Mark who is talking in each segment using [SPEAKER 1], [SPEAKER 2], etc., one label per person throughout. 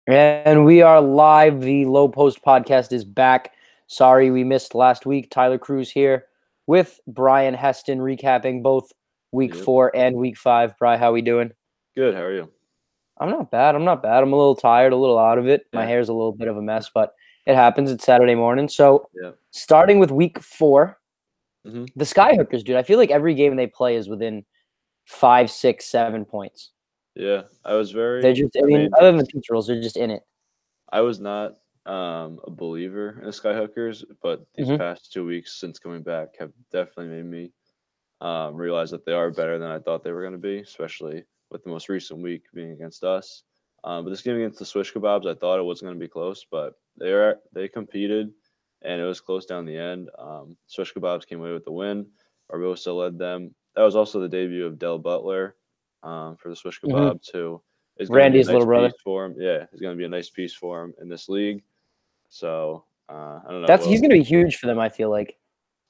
[SPEAKER 1] And we are live. The Low Post podcast is back. Sorry we missed last week. Tyler Krusz here with Brian Heston recapping both week
[SPEAKER 2] Yep.
[SPEAKER 1] 4 and week 5. Brian, how we doing?
[SPEAKER 2] Good. How are you?
[SPEAKER 1] I'm not bad. I'm not bad. I'm a little tired, a little out of it. My
[SPEAKER 2] Yeah.
[SPEAKER 1] hair's a little bit of a mess, but it happens. It's Saturday morning. So
[SPEAKER 2] Yeah.
[SPEAKER 1] starting with week 4,
[SPEAKER 2] hmm
[SPEAKER 1] the Skyhookers, dude. I feel like every game they play is within 5, 6, 7 points.
[SPEAKER 2] Yeah. I was
[SPEAKER 1] They're
[SPEAKER 2] very.
[SPEAKER 1] just, I
[SPEAKER 2] I
[SPEAKER 1] mean,
[SPEAKER 2] mean,
[SPEAKER 1] other than the Peach Rolls, they're just in it.
[SPEAKER 2] I was not a believer in the Skyhookers, but these
[SPEAKER 1] hmm
[SPEAKER 2] past 2 weeks since coming back have definitely made me realize that they are better than I thought they were going to be, especially with the most recent week being against us. But this game against the Swish Kebabs, I thought it wasn't going to be close, but they competed, and it was close down the end. Swish Kebabs came away with the win. Barbosa led them. That was also the debut of Del Butler for the Swish
[SPEAKER 1] hmm
[SPEAKER 2] Kebabs, who is going to be a
[SPEAKER 1] Randy's
[SPEAKER 2] nice
[SPEAKER 1] little brother.
[SPEAKER 2] piece for him. Yeah, he's going to be a nice piece for him in this league. So I don't know.
[SPEAKER 1] He's
[SPEAKER 2] Well,
[SPEAKER 1] gonna be huge for them, I feel like.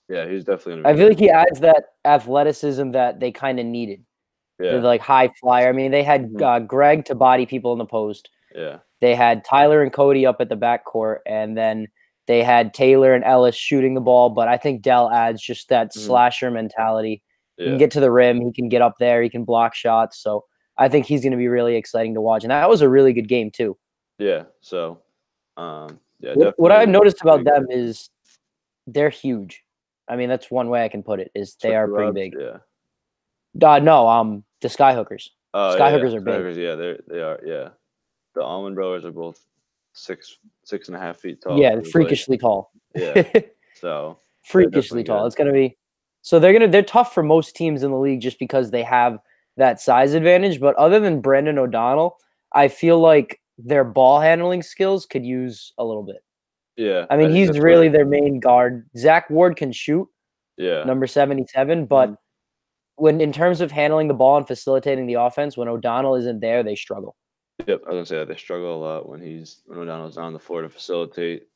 [SPEAKER 2] yeah, he's definitely going to
[SPEAKER 1] I
[SPEAKER 2] be
[SPEAKER 1] feel like
[SPEAKER 2] huge.
[SPEAKER 1] he adds that athleticism that they kind of needed. The
[SPEAKER 2] Yeah.
[SPEAKER 1] like high flyer. I mean, they had
[SPEAKER 2] hmm
[SPEAKER 1] Greg to body people in the post.
[SPEAKER 2] Yeah.
[SPEAKER 1] They had Tyler and Cody up at the backcourt, and then they had Taylor and Ellis shooting the ball. But I think Dell adds just that
[SPEAKER 2] hmm
[SPEAKER 1] slasher mentality. He can
[SPEAKER 2] Yeah.
[SPEAKER 1] get to the rim. He can get up there. He can block shots. So I think he's going to be really exciting to watch. And that was a really good game too.
[SPEAKER 2] Yeah. So, yeah,
[SPEAKER 1] What I've
[SPEAKER 2] definitely
[SPEAKER 1] noticed
[SPEAKER 2] big
[SPEAKER 1] about them
[SPEAKER 2] addition.
[SPEAKER 1] is they're huge. I mean, that's one way I can put it. Is they
[SPEAKER 2] Switch
[SPEAKER 1] are pretty
[SPEAKER 2] kebabs.
[SPEAKER 1] big.
[SPEAKER 2] Yeah.
[SPEAKER 1] No, the Skyhookers.
[SPEAKER 2] Oh yeah.
[SPEAKER 1] Skyhookers are big.
[SPEAKER 2] Tigers. Yeah, they are. Yeah. The Almond Brothers are both 6.5 feet tall.
[SPEAKER 1] Yeah,
[SPEAKER 2] It was like
[SPEAKER 1] freakishly tall.
[SPEAKER 2] yeah. So they're
[SPEAKER 1] Freakishly
[SPEAKER 2] definitely
[SPEAKER 1] tall.
[SPEAKER 2] good.
[SPEAKER 1] It's gonna be so they're tough for most teams in the league just because they have that size advantage. But other than Brendan O'Donnell, I feel like their ball handling skills could use a little bit.
[SPEAKER 2] Yeah,
[SPEAKER 1] I
[SPEAKER 2] I
[SPEAKER 1] mean,
[SPEAKER 2] think
[SPEAKER 1] he's
[SPEAKER 2] that's where.
[SPEAKER 1] really their main guard. Zach Ward can shoot,
[SPEAKER 2] Yeah.
[SPEAKER 1] number 77,
[SPEAKER 2] hmm
[SPEAKER 1] but when in terms of handling the ball and facilitating the offense, when O'Donnell isn't there, they struggle.
[SPEAKER 2] Yep. I was gonna say that they struggle a lot when O'Donnell's on the floor to facilitate.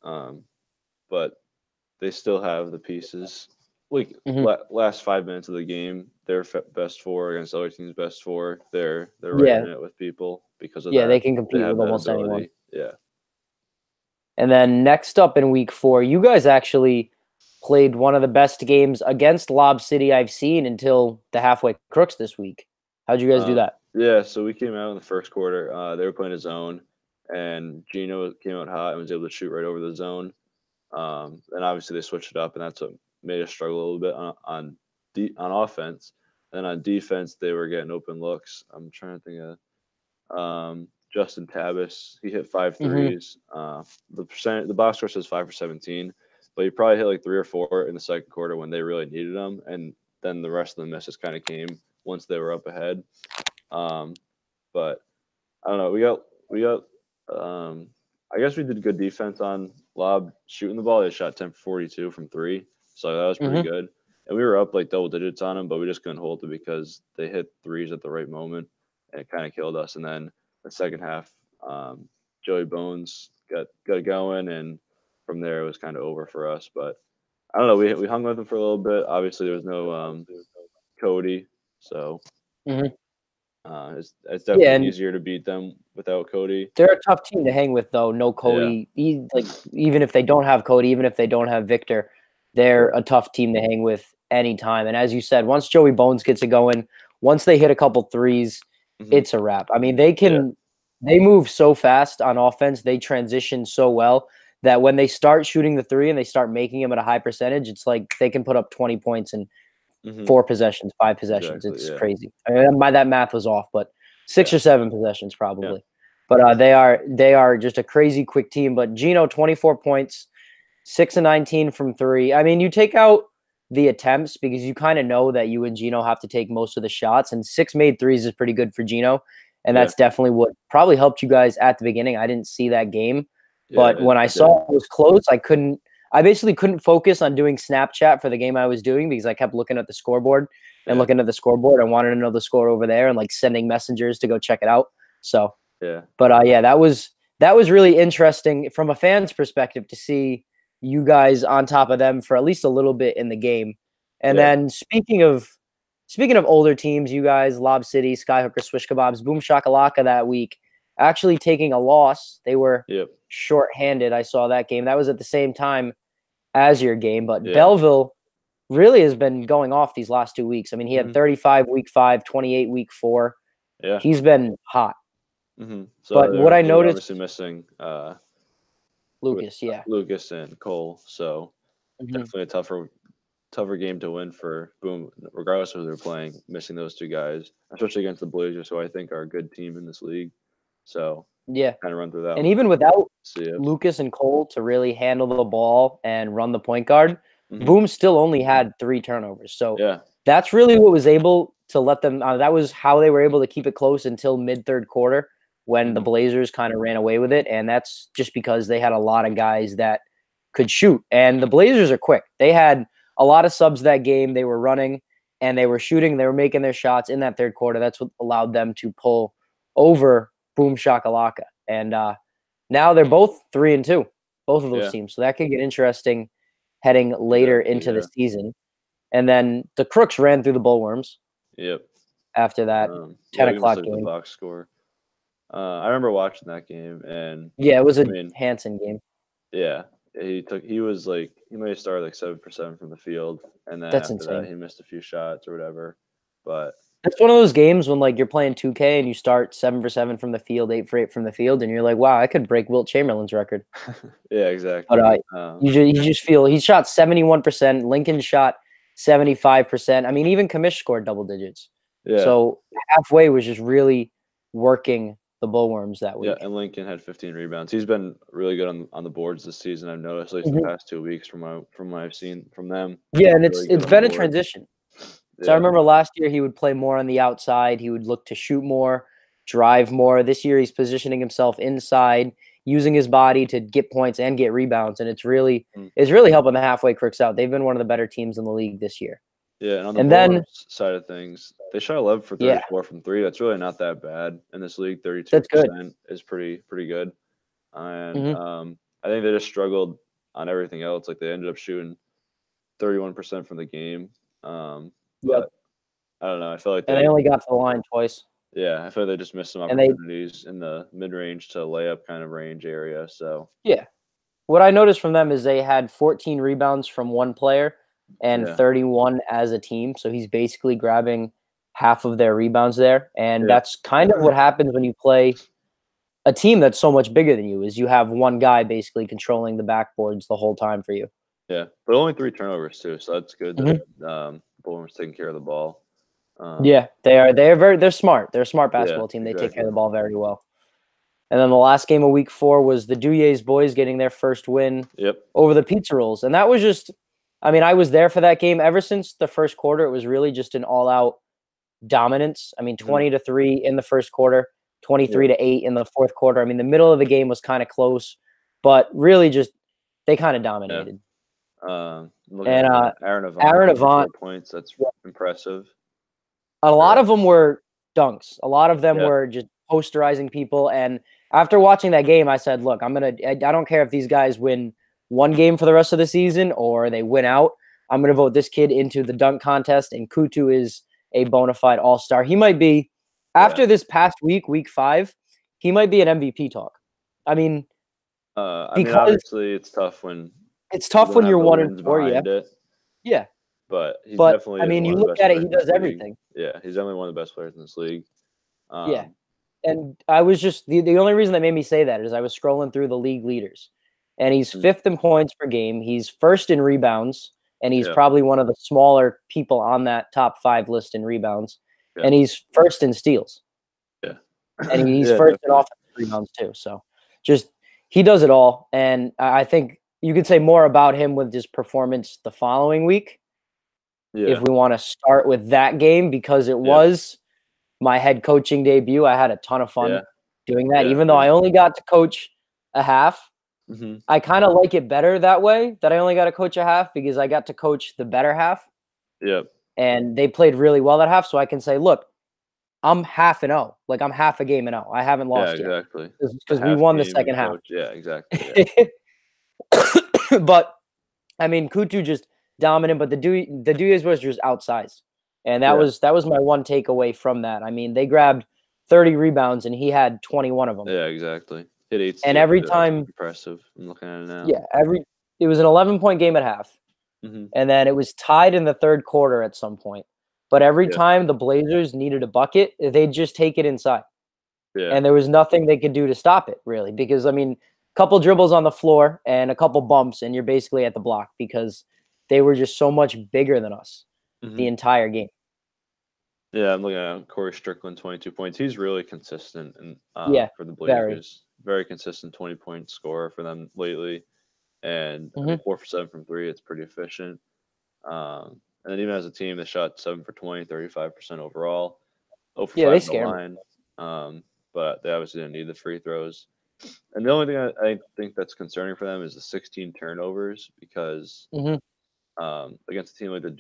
[SPEAKER 2] But they still have the pieces. Like
[SPEAKER 1] hmm
[SPEAKER 2] last 5 minutes of the game, their best four against other teams' best four. They're right
[SPEAKER 1] Yeah,
[SPEAKER 2] in it with people because of
[SPEAKER 1] yeah,
[SPEAKER 2] that.
[SPEAKER 1] they can
[SPEAKER 2] They
[SPEAKER 1] compete
[SPEAKER 2] have
[SPEAKER 1] with
[SPEAKER 2] that
[SPEAKER 1] almost anyone.
[SPEAKER 2] ability. Yeah.
[SPEAKER 1] And then next up in week 4, you guys actually played one of the best games against Lob City I've seen until the halfway crooks this week. How'd you guys do that?
[SPEAKER 2] Yeah. So we came out in the first quarter. They were playing a zone, and Gino came out hot and was able to shoot right over the zone. And obviously they switched it up, and that's what made us struggle a little bit on offense. And on defense, they were getting open looks. I'm trying to think of Justin Tabis. He hit five
[SPEAKER 1] hmm
[SPEAKER 2] threes. The box score says 5 for 17, but he probably hit like 3 or 4 in the second quarter when they really needed them, and then the rest of the misses kind of came once they were up ahead. Um, but I don't know. We got. Um, I guess we did good defense on Lob shooting the ball. They shot 10 for 42 from three, so that was pretty
[SPEAKER 1] hmm
[SPEAKER 2] good. And we were up like double digits on them, but we just couldn't hold it because they hit threes at the right moment, and it kind of killed us. And then the second half, Joey Bones got going, and from there it was kind of over for us. But I don't know. We hung with them for a little bit. Obviously, there was no Cody, so
[SPEAKER 1] hmm
[SPEAKER 2] it's
[SPEAKER 1] Yeah,
[SPEAKER 2] definitely
[SPEAKER 1] and
[SPEAKER 2] easier to beat them without Cody.
[SPEAKER 1] they're a tough team to hang with, though. No
[SPEAKER 2] Yeah,
[SPEAKER 1] Cody. Like even if they don't have Cody, even if they don't have Victor, they're
[SPEAKER 2] yeah,
[SPEAKER 1] a tough team to hang with anytime. And as you said, once Joey Bones gets it going, once they hit a couple threes,
[SPEAKER 2] hmm
[SPEAKER 1] it's a wrap. I mean,
[SPEAKER 2] yeah,
[SPEAKER 1] they move so fast on offense, they transition so well that when they start shooting the three and they start making them at a high percentage, it's like they can put up 20 points in
[SPEAKER 2] hmm
[SPEAKER 1] 4 possessions, 5 possessions.
[SPEAKER 2] exactly.
[SPEAKER 1] It's
[SPEAKER 2] Yeah,
[SPEAKER 1] crazy. I mean, that math was off, but six
[SPEAKER 2] yeah,
[SPEAKER 1] or 7 possessions
[SPEAKER 2] yeah,
[SPEAKER 1] probably. But they are just a crazy quick team. But Gino, 24 points, 6 and 19 from three. I mean, you take out the attempts because you kind of know that you and Gino have to take most of the shots, and 6 made threes is pretty good for Gino, and
[SPEAKER 2] yeah,
[SPEAKER 1] that's definitely what probably helped you guys at the beginning. I didn't see that game,
[SPEAKER 2] yeah.
[SPEAKER 1] but when I
[SPEAKER 2] It did.
[SPEAKER 1] saw it was close, I basically couldn't focus on doing Snapchat for the game I was doing because I kept looking at the scoreboard and
[SPEAKER 2] Yeah,
[SPEAKER 1] looking at the scoreboard. I wanted to know the score over there and like sending messengers to go check it out. So,
[SPEAKER 2] yeah,
[SPEAKER 1] but yeah, that was really interesting from a fan's perspective to see you guys on top of them for at least a little bit in the game. And
[SPEAKER 2] yeah.
[SPEAKER 1] then speaking of older teams, you guys, Lob City, Skyhooker, Swish Kebabs, Boom Shakalaka that week. actually taking a loss. They were
[SPEAKER 2] Yep.
[SPEAKER 1] shorthanded. I saw that game. That was at the same time as your game. But
[SPEAKER 2] Yeah.
[SPEAKER 1] Belleville really has been going off these last 2 weeks. I mean, he had 35 week 5, 28 week 4.
[SPEAKER 2] Yeah.
[SPEAKER 1] He's been hot.
[SPEAKER 2] So
[SPEAKER 1] but what I
[SPEAKER 2] they're
[SPEAKER 1] noticed,
[SPEAKER 2] obviously missing
[SPEAKER 1] Lucas, yeah,
[SPEAKER 2] Lucas and Cole. So
[SPEAKER 1] Mhm.
[SPEAKER 2] definitely a tougher game to win for Boom, regardless of who they're playing. Missing those two guys, especially against the Blazers, who I think are a good team in this league. So
[SPEAKER 1] yeah.
[SPEAKER 2] kind of run through that.
[SPEAKER 1] And
[SPEAKER 2] one.
[SPEAKER 1] even without
[SPEAKER 2] See ya.
[SPEAKER 1] Lucas and Cole to really handle the ball and run the point guard,
[SPEAKER 2] Mhm.
[SPEAKER 1] Boom still only had 3 turnovers. So
[SPEAKER 2] Yeah.
[SPEAKER 1] that's really what was able to let them. That was how they were able to keep it close until mid-third quarter when the Blazers kind of ran away with it. And that's just because they had a lot of guys that could shoot. And the Blazers are quick. They had a lot of subs that game. They were running and they were shooting. They were making their shots in that third quarter. That's what allowed them to pull over Boom Shakalaka. And now they're both 3-2, both of those teams. So that could get interesting heading later into the season. And then the Crooks ran through the Bullworms.
[SPEAKER 2] Yep.
[SPEAKER 1] After that 10 o'clock game.
[SPEAKER 2] The box score. I remember watching that game, and
[SPEAKER 1] yeah, it was a Hansen game.
[SPEAKER 2] Yeah, he might have started like 7 for 7 from the field, and then
[SPEAKER 1] That's
[SPEAKER 2] after
[SPEAKER 1] insane.
[SPEAKER 2] that he missed a few shots or whatever. But
[SPEAKER 1] it's one of those games when like you're playing 2K and you start 7 for 7 from the field, 8 for 8 from the field, and you're like, wow, I could break Wilt Chamberlain's record.
[SPEAKER 2] Yeah, exactly.
[SPEAKER 1] But you just feel he shot 71%. Lincoln shot 75%. I mean, even Kamish scored double digits.
[SPEAKER 2] Yeah.
[SPEAKER 1] So halfway was just really working the Bullworms that week.
[SPEAKER 2] Yeah, and Lincoln had 15 rebounds. He's been really good on the boards this season. I've noticed at least the past 2 weeks from what I've seen from them.
[SPEAKER 1] Yeah, and it's been a transition. So I remember last year he would play more on the outside. He would look to shoot more, drive more. This year he's positioning himself inside, using his body to get points and get rebounds, and it's really helping the halfway Crooks out. They've been one of the better teams in the league this year.
[SPEAKER 2] Yeah, and on the Bullworms side of things, they shot 11 for 34 from 3. That's really not that bad in this league. 32% is pretty good. And I think they just struggled on everything else. Like they ended up shooting 31% from the game. But I don't know. I feel like
[SPEAKER 1] they only got to the line twice.
[SPEAKER 2] Yeah, I feel like they just missed some opportunities in the mid-range to layup kind of range area. So
[SPEAKER 1] yeah, what I noticed from them is they had 14 rebounds from one player and 31 as a team. So he's basically grabbing half of their rebounds there. And that's kind of what happens when you play a team that's so much bigger than you, is you have one guy basically controlling the backboards the whole time for you.
[SPEAKER 2] Yeah, but only 3 turnovers too. So that's good that Bullworms taking care of the ball.
[SPEAKER 1] Yeah, they are. They're smart. They're a smart basketball team. They take care of the ball very well. And then the last game of week 4 was the Duyes boys getting their first win over the Pizza Rolls. And that was just, I mean, I was there for that game. Ever since the first quarter, it was really just an all-out dominance. I mean, 20-3 in the first quarter, 23-8 in the fourth quarter. I mean, the middle of the game was kind of close, but really just they kind of dominated.
[SPEAKER 2] And Aaron
[SPEAKER 1] Avant
[SPEAKER 2] points. That's impressive.
[SPEAKER 1] A lot of them were dunks. A lot of them were just posterizing people. And after watching that game, I said, look, I don't care if these guys win one game for the rest of the season or they win out. I'm going to vote this kid into the dunk contest. And Kutu is a bona fide all-star. He might be, after this past week, week 5, he might be an MVP talk. I mean,
[SPEAKER 2] because obviously it's tough when
[SPEAKER 1] you're 1-4. Yeah.
[SPEAKER 2] But he's definitely.
[SPEAKER 1] I mean, you look at it; he does everything.
[SPEAKER 2] Yeah, he's definitely one of the best players in this league.
[SPEAKER 1] Yeah, and I was just the only reason that made me say that is I was scrolling through the league leaders, and he's 5th in points per game. He's 1st in rebounds, and he's probably one of the smaller people on that top 5 list in rebounds. Yeah. And he's 1st in steals.
[SPEAKER 2] Yeah,
[SPEAKER 1] and he's 1st in offensive rebounds too. So, just he does it all, and I think you could say more about him with his performance the following week. Yeah. If we want to start with that game, because it was my head coaching debut. I had a ton of fun doing that. Even though I only got to coach a half, I kind of like it better that way, that I only got to coach a half, because I got to coach the better half.
[SPEAKER 2] Yep.
[SPEAKER 1] And they played really well that half. So I can say, look, I'm 0.5-0. Like I'm half a game 0. I haven't lost yet.
[SPEAKER 2] Exactly.
[SPEAKER 1] Because we won the second half.
[SPEAKER 2] Yeah, exactly. Yeah.
[SPEAKER 1] But I mean, Kutu just dominant, but the Duyes was just outsized, and that was my one takeaway from that. I mean, they grabbed 30 rebounds, and he had 21 of them.
[SPEAKER 2] Yeah, exactly. Hit 8
[SPEAKER 1] And
[SPEAKER 2] steals,
[SPEAKER 1] every
[SPEAKER 2] too.
[SPEAKER 1] time,
[SPEAKER 2] Impressive. I'm looking at it now.
[SPEAKER 1] yeah, it was an 11-point game at half,
[SPEAKER 2] Mhm.
[SPEAKER 1] and then it was tied in the third quarter at some point. But every
[SPEAKER 2] Yeah.
[SPEAKER 1] time the Blazers needed a bucket, they'd just take it inside.
[SPEAKER 2] Yeah.
[SPEAKER 1] And there was nothing they could do to stop it, really, because, I mean, a couple dribbles on the floor and a couple bumps, and you're basically at the block because they were just so much bigger than us the
[SPEAKER 2] Mhm.
[SPEAKER 1] entire game.
[SPEAKER 2] Yeah, I'm looking at Corey Strickland, 22 points. He's really consistent and
[SPEAKER 1] Yeah,
[SPEAKER 2] for the
[SPEAKER 1] very.
[SPEAKER 2] Blazers. Very consistent 20-point scorer for them lately. And I mean,
[SPEAKER 1] Mhm.
[SPEAKER 2] 4 for 7 from 3. It's pretty efficient. And then even as a team, they shot 7 for 20, 35% overall. 0 for
[SPEAKER 1] Yeah,
[SPEAKER 2] 5
[SPEAKER 1] they
[SPEAKER 2] in the
[SPEAKER 1] scare me.
[SPEAKER 2] line. But they obviously didn't need the free throws. And the only thing I think that's concerning for them is the 16 turnovers because
[SPEAKER 1] Mhm.
[SPEAKER 2] against a team like the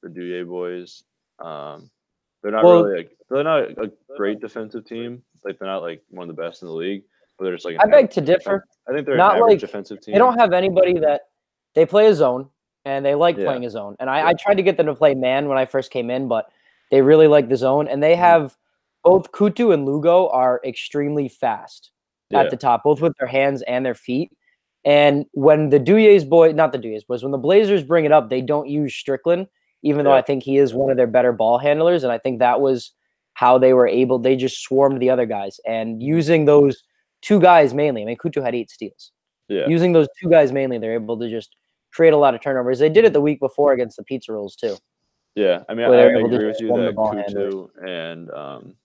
[SPEAKER 2] Douye boys, they're not
[SPEAKER 1] Well,
[SPEAKER 2] really they're not a great defensive team. Like they're not like one of the best in the league, but they're just like an
[SPEAKER 1] I beg
[SPEAKER 2] average.
[SPEAKER 1] to differ.
[SPEAKER 2] I think they're an
[SPEAKER 1] Not
[SPEAKER 2] average
[SPEAKER 1] like
[SPEAKER 2] defensive
[SPEAKER 1] they
[SPEAKER 2] team.
[SPEAKER 1] don't have anybody that they play a zone, and they like
[SPEAKER 2] Yeah,
[SPEAKER 1] playing a zone. And
[SPEAKER 2] yeah.
[SPEAKER 1] I tried to get them to play man when I first came in, but they really like the zone. And they
[SPEAKER 2] Mhm.
[SPEAKER 1] have both Kutu and Lugo are extremely fast at
[SPEAKER 2] Yeah,
[SPEAKER 1] the top, both with their hands and their feet. And when the Douye's boy, not the Douye's boys, when the Blazers bring it up, they don't use Strickland, even though
[SPEAKER 2] yeah,
[SPEAKER 1] I think he is one of their better ball handlers. And I think that was how they were able, they just swarmed the other guys. And
[SPEAKER 2] mhm,
[SPEAKER 1] using those two guys mainly, I mean, Kutu had 8 steals.
[SPEAKER 2] yeah,
[SPEAKER 1] Using those two guys mainly, they're able to just create a lot of turnovers. They did it
[SPEAKER 2] mhm.
[SPEAKER 1] the week before against the Pizza Rolls too,
[SPEAKER 2] Yeah. I mean,
[SPEAKER 1] where
[SPEAKER 2] I
[SPEAKER 1] they're able to
[SPEAKER 2] agree
[SPEAKER 1] just
[SPEAKER 2] with you
[SPEAKER 1] swarm the
[SPEAKER 2] that
[SPEAKER 1] ball handlers.
[SPEAKER 2] Kutu and